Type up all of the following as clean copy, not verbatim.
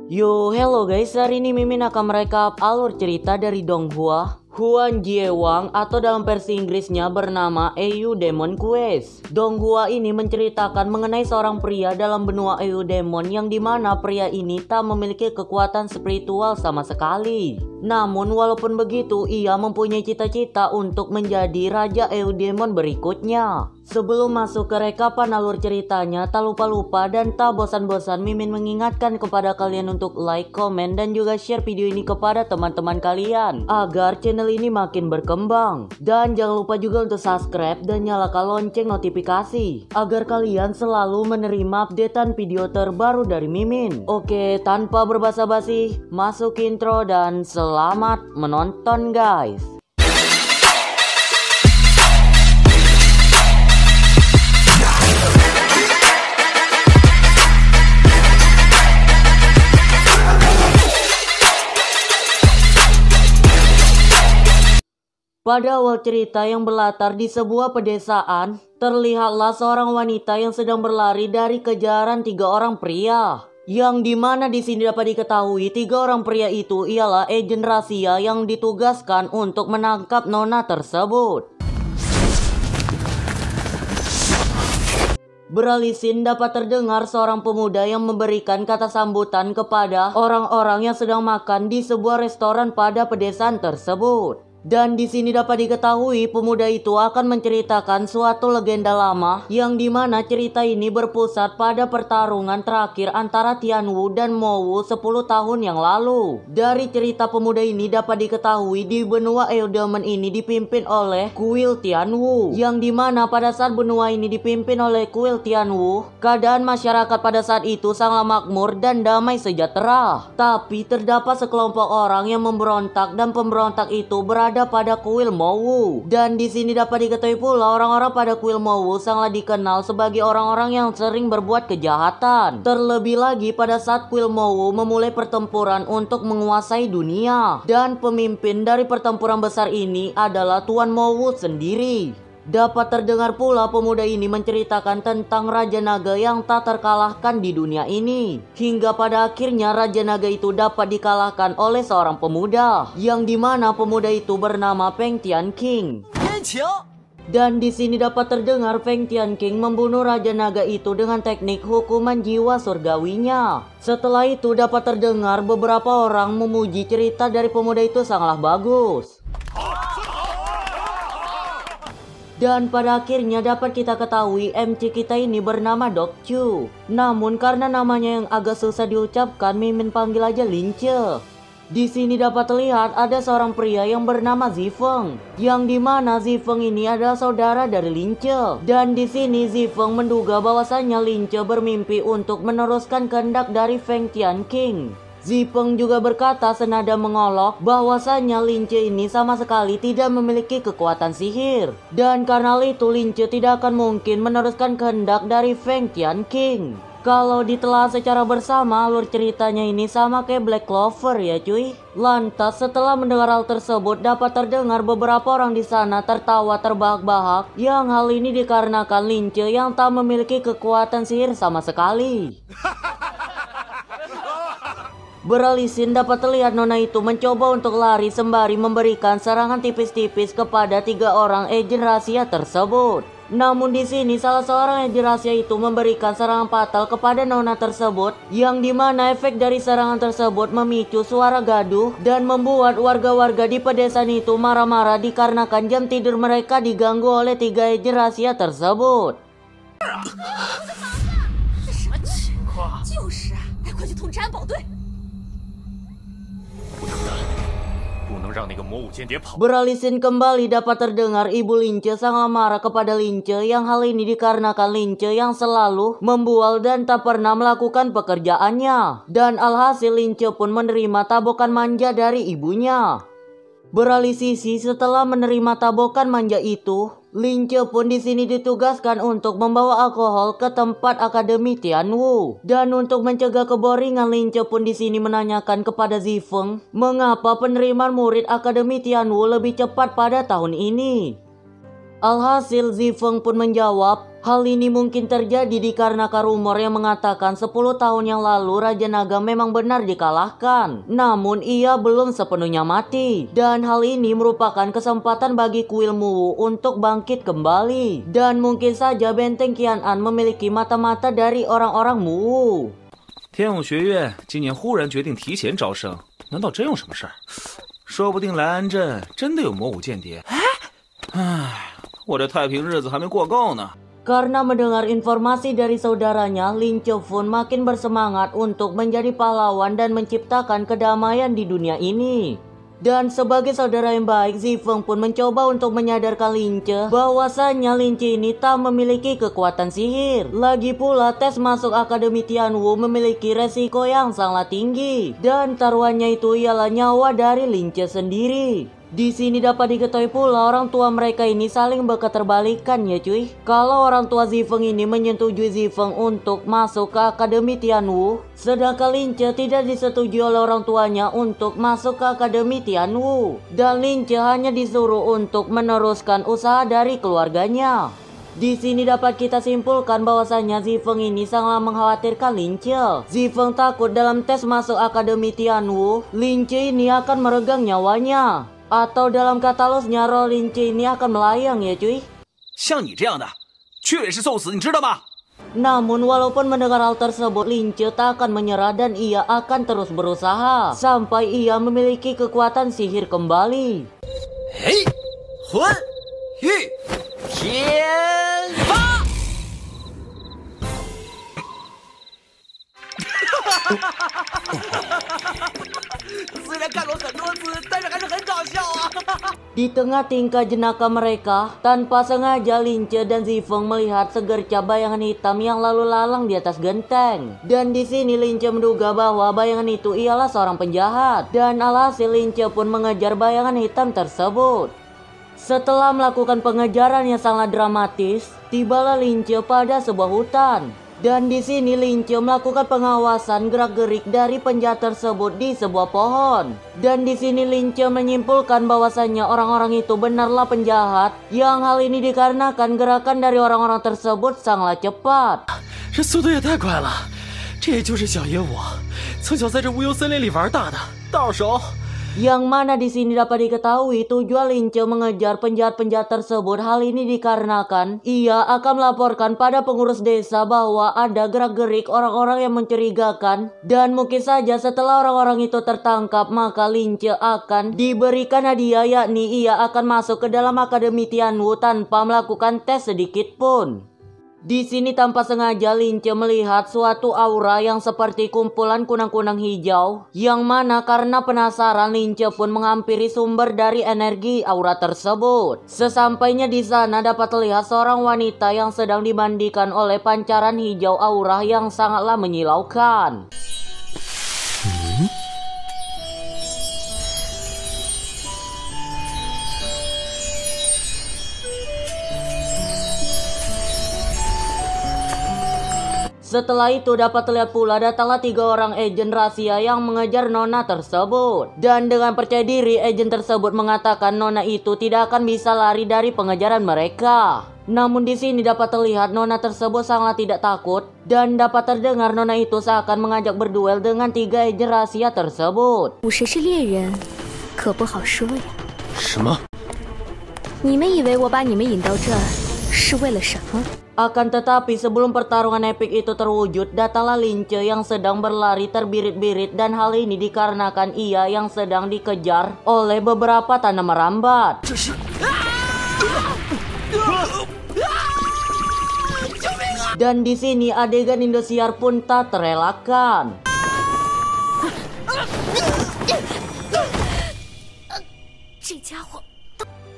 Yo, hello guys, hari ini Mimin akan merekap alur cerita dari Donghua Huan Jiewang atau dalam versi Inggrisnya bernama Eudemon Quest. Donghua ini menceritakan mengenai seorang pria dalam benua Eudemon yang dimana pria ini tak memiliki kekuatan spiritual sama sekali. Namun walaupun begitu, ia mempunyai cita-cita untuk menjadi Raja Eudemon berikutnya. Sebelum masuk ke rekapan alur ceritanya, tak lupa-lupa dan tak bosan-bosan Mimin mengingatkan kepada kalian untuk like, komen, dan juga share video ini kepada teman-teman kalian agar channel ini makin berkembang. Dan jangan lupa juga untuk subscribe dan nyalakan lonceng notifikasi agar kalian selalu menerima updatean video terbaru dari Mimin. Oke, tanpa berbasa-basi, masuk intro dan selamat menonton guys. Pada awal cerita yang berlatar di sebuah pedesaan, terlihatlah seorang wanita yang sedang berlari dari kejaran 3 orang pria. Yang dimana di sini dapat diketahui 3 orang pria itu ialah agen rahasia yang ditugaskan untuk menangkap nona tersebut. Beralih scene dapat terdengar seorang pemuda yang memberikan kata sambutan kepada orang-orang yang sedang makan di sebuah restoran pada pedesaan tersebut. Dan di sini dapat diketahui pemuda itu akan menceritakan suatu legenda lama yang dimana cerita ini berpusat pada pertarungan terakhir antara Tianwu dan Mowu 10 tahun yang lalu. Dari cerita pemuda ini dapat diketahui di benua Eudemon ini dipimpin oleh kuil Tianwu, yang dimana pada saat benua ini dipimpin oleh kuil Tianwu, keadaan masyarakat pada saat itu sangat makmur dan damai sejahtera. Tapi terdapat sekelompok orang yang memberontak dan pemberontak itu berada pada kuil Mowu. Dan di sini dapat diketahui pula orang-orang pada kuil Mowu sangat dikenal sebagai orang-orang yang sering berbuat kejahatan. Terlebih lagi pada saat kuil Mowu memulai pertempuran untuk menguasai dunia, dan pemimpin dari pertempuran besar ini adalah Tuan Mowu sendiri. Dapat terdengar pula pemuda ini menceritakan tentang Raja Naga yang tak terkalahkan di dunia ini. Hingga pada akhirnya Raja Naga itu dapat dikalahkan oleh seorang pemuda, yang dimana pemuda itu bernama Feng Tianqing. Dan di sini dapat terdengar Feng Tianqing membunuh Raja Naga itu dengan teknik hukuman jiwa surgawinya. Setelah itu dapat terdengar beberapa orang memuji cerita dari pemuda itu sangatlah bagus. Dan pada akhirnya dapat kita ketahui MC kita ini bernama Dokchu. Namun karena namanya yang agak susah diucapkan, Mimin panggil aja Lince. Di sini dapat terlihat ada seorang pria yang bernama Zifeng, yang dimana Zifeng ini adalah saudara dari Lince. Dan di sini Zifeng menduga bahwasannya Lince bermimpi untuk meneruskan kehendak dari Feng Tianqing. Zifeng juga berkata senada mengolok bahwasannya Lince ini sama sekali tidak memiliki kekuatan sihir. Dan karena itu Lince tidak akan mungkin meneruskan kehendak dari Feng Tianqing. Kalau ditelah secara bersama, alur ceritanya ini sama kayak Black Clover ya cuy. Lantas setelah mendengar hal tersebut dapat terdengar beberapa orang di sana tertawa terbahak-bahak, yang hal ini dikarenakan Lince yang tak memiliki kekuatan sihir sama sekali. Beralih scene dapat terlihat nona itu mencoba untuk lari sembari memberikan serangan tipis-tipis kepada 3 orang agen rahasia tersebut. Namun di sini salah seorang agen rahasia itu memberikan serangan fatal kepada nona tersebut, yang dimana efek dari serangan tersebut memicu suara gaduh dan membuat warga-warga di pedesaan itu marah-marah dikarenakan jam tidur mereka diganggu oleh 3 agen rahasia tersebut. Beralih scene kembali dapat terdengar ibu Lince sangat marah kepada Lince, yang hal ini dikarenakan Lince yang selalu membual dan tak pernah melakukan pekerjaannya. Dan alhasil Lince pun menerima tabokan manja dari ibunya. Beralih sisi setelah menerima tabokan manja itu, Lince pun di sini ditugaskan untuk membawa alkohol ke tempat Akademi Tianwu. Dan untuk mencegah keboringan, Lince pun di sini menanyakan kepada Zifeng mengapa penerimaan murid Akademi Tianwu lebih cepat pada tahun ini. Alhasil Zifeng pun menjawab Hal ini mungkin terjadi dikarenakan rumor yang mengatakan 10 tahun yang lalu Raja Naga memang benar dikalahkan. Namun ia belum sepenuhnya mati. Dan hal ini merupakan kesempatan bagi kuil Mu untuk bangkit kembali. Dan mungkin saja benteng Qian'an memiliki mata-mata dari orang-orang Mu. 天武学院今年忽然决定提前招生，难道真有什么事儿？说不定莱安镇真的有魔武间谍。唉，我这太平日子还没过够呢。 Karena mendengar informasi dari saudaranya, Lin Chefun makin bersemangat untuk menjadi pahlawan dan menciptakan kedamaian di dunia ini. Dan sebagai saudara yang baik, Zifeng pun mencoba untuk menyadarkan Lince bahwasanya Lince ini tak memiliki kekuatan sihir. Lagi pula tes masuk Akademi Tianwu memiliki resiko yang sangat tinggi. Dan taruhannya itu ialah nyawa dari Lince sendiri. Di sini dapat diketahui pula orang tua mereka ini saling berketerbalikan ya cuy. Kalau orang tua Zifeng ini menyetujui Zifeng untuk masuk ke Akademi Tianwu, sedangkan Lince tidak disetujui oleh orang tuanya untuk masuk ke Akademi Tianwu. Dan Lince hanya disuruh untuk meneruskan usaha dari keluarganya. Di sini dapat kita simpulkan bahwasanya Zifeng ini sangat mengkhawatirkan Lince. Zifeng takut dalam tes masuk Akademi Tianwu, Lince ini akan meregang nyawanya. Atau dalam katalognya roh Lince ini akan melayang ya cuy. 像你这样的，去也是送死，你知道吗？ Namun walaupun mendengar hal tersebut, Lince tak akan menyerah dan ia akan terus berusaha sampai ia memiliki kekuatan sihir kembali. Hei, Hun, Yu, Tian Fa. 虽然看过很多次，但是还是很搞笑啊！ Di tengah tingkah jenaka mereka, tanpa sengaja Lince dan Zifeng melihat segercap bayangan hitam yang lalu lalang di atas genteng. Dan di sini Lince menduga bahwa bayangan itu ialah seorang penjahat. Dan alhasil Lince pun mengejar bayangan hitam tersebut. Setelah melakukan pengejaran yang sangat dramatis, tibalah Lince pada sebuah hutan. Dan di sini Lince melakukan pengawasan gerak-gerik dari penjahat tersebut di sebuah pohon. Dan di sini Lince menyimpulkan bahwasannya orang-orang itu benarlah penjahat, yang hal ini dikarenakan gerakan dari orang-orang tersebut sangat cepat. 这速度也太快了，这就是小野我，从小在这无忧森林里玩大的，到手。 Yang mana di sini dapat diketahui tujuan Lince mengejar penjahat-penjahat tersebut. Hal ini dikarenakan ia akan melaporkan pada pengurus desa bahwa ada gerak-gerik orang-orang yang mencurigakan. Dan mungkin saja setelah orang-orang itu tertangkap, maka Lince akan diberikan hadiah, yakni ia akan masuk ke dalam Akademi Tianwu tanpa melakukan tes sedikit pun. Di sini tanpa sengaja Lince melihat suatu aura yang seperti kumpulan kunang-kunang hijau, yang mana karena penasaran Lince pun menghampiri sumber dari energi aura tersebut. Sesampainya di sana dapat terlihat seorang wanita yang sedang dimandikan oleh pancaran hijau aura yang sangatlah menyilaukan. Setelah itu dapat terlihat pula datanglah 3 orang agen rahasia yang mengejar nona tersebut. Dan dengan percaya diri, agen tersebut mengatakan nona itu tidak akan bisa lari dari pengejaran mereka. Namun di sini dapat terlihat nona tersebut sangat tidak takut. Dan dapat terdengar nona itu seakan mengajak berduel dengan 3 agen rahasia tersebut. 我谁是猎人，可不好说呀。什么？你们以为我把你们引到这儿是为了什么？ Akan tetapi sebelum pertarungan epik itu terwujud, datanglah Lince yang sedang berlari terbirit-birit, dan hal ini dikarenakan ia yang sedang dikejar oleh beberapa tanda merambat. Dan di sini adegan Indosiar pun tak terelakkan.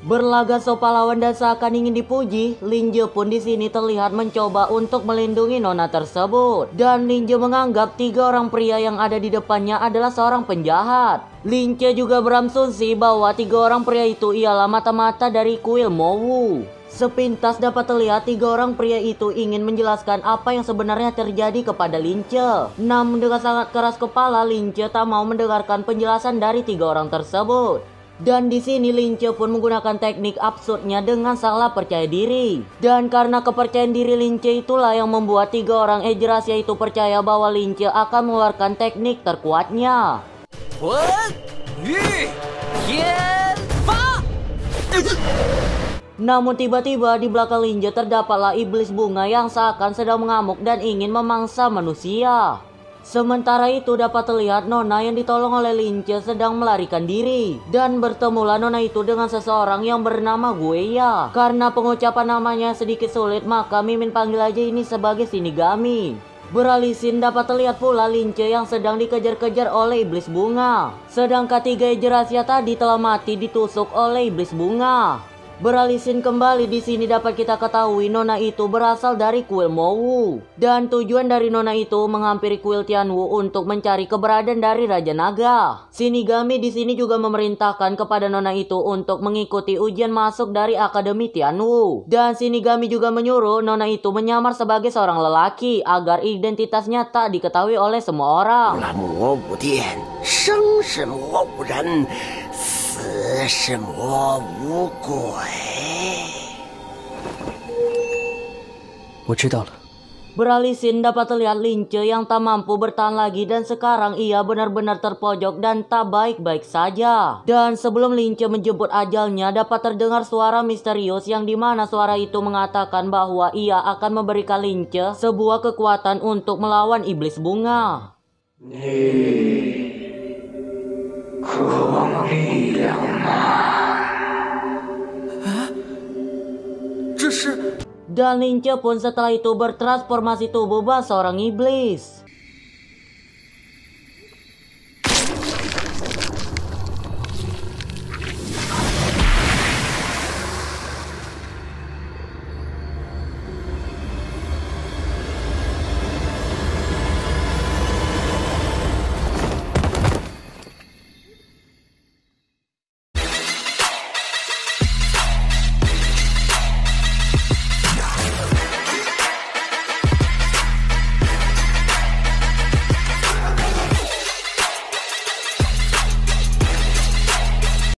Berlaga so pahlawan dan seakan ingin dipuji, Lince pun di sini terlihat mencoba untuk melindungi nona tersebut. Dan Lince menganggap 3 orang pria yang ada di depannya adalah seorang penjahat. Lince juga berasumsi bahwa 3 orang pria itu ialah mata-mata dari kuil Mowu. Sepintas dapat terlihat 3 orang pria itu ingin menjelaskan apa yang sebenarnya terjadi kepada Lince. Namun dengan sangat keras kepala, Lince tak mau mendengarkan penjelasan dari 3 orang tersebut. Dan di sini Lince pun menggunakan teknik absurdnya dengan sangat percaya diri. Dan karena kepercayaan diri Lince itulah yang membuat 3 orang Edge rahasia itu percaya bahwa Lince akan mengeluarkan teknik terkuatnya. Namun tiba-tiba di belakang Lince terdapatlah iblis bunga yang seakan sedang mengamuk dan ingin memangsa manusia. Sementara itu dapat terlihat Nona yang ditolong oleh Lince sedang melarikan diri. Dan bertemulah Nona itu dengan seseorang yang bernama Gueya. Karena pengucapan namanya sedikit sulit, maka Mimin panggil aja ini sebagai Shinigami. Beralih scene dapat terlihat pula Lince yang sedang dikejar-kejar oleh iblis bunga. Sedang ketiga Edge rahasia tadi telah mati ditusuk oleh iblis bunga. Beralih scene kembali, di sini dapat kita ketahui Nona itu berasal dari kuil Mowu. Dan tujuan dari Nona itu menghampiri kuil Tianwu untuk mencari keberadaan dari Raja Naga. Shinigami di sini juga memerintahkan kepada Nona itu untuk mengikuti ujian masuk dari Akademi Tianwu. Dan Shinigami juga menyuruh Nona itu menyamar sebagai seorang lelaki agar identitasnya tak diketahui oleh semua orang. 魔武殿，生是魔武人，死是魔武鬼。我知道了。 Beralih scene dapat terlihat Lince yang tak mampu bertahan lagi dan sekarang ia benar-benar terpojok dan tak baik-baik saja. Dan sebelum Lince menjemput ajalnya dapat terdengar suara misterius yang dimana suara itu mengatakan bahwa ia akan memberikan Lince sebuah kekuatan untuk melawan iblis bunga. 这是 Dan Lince pun setelah itu bertransformasi tubuh seorang iblis.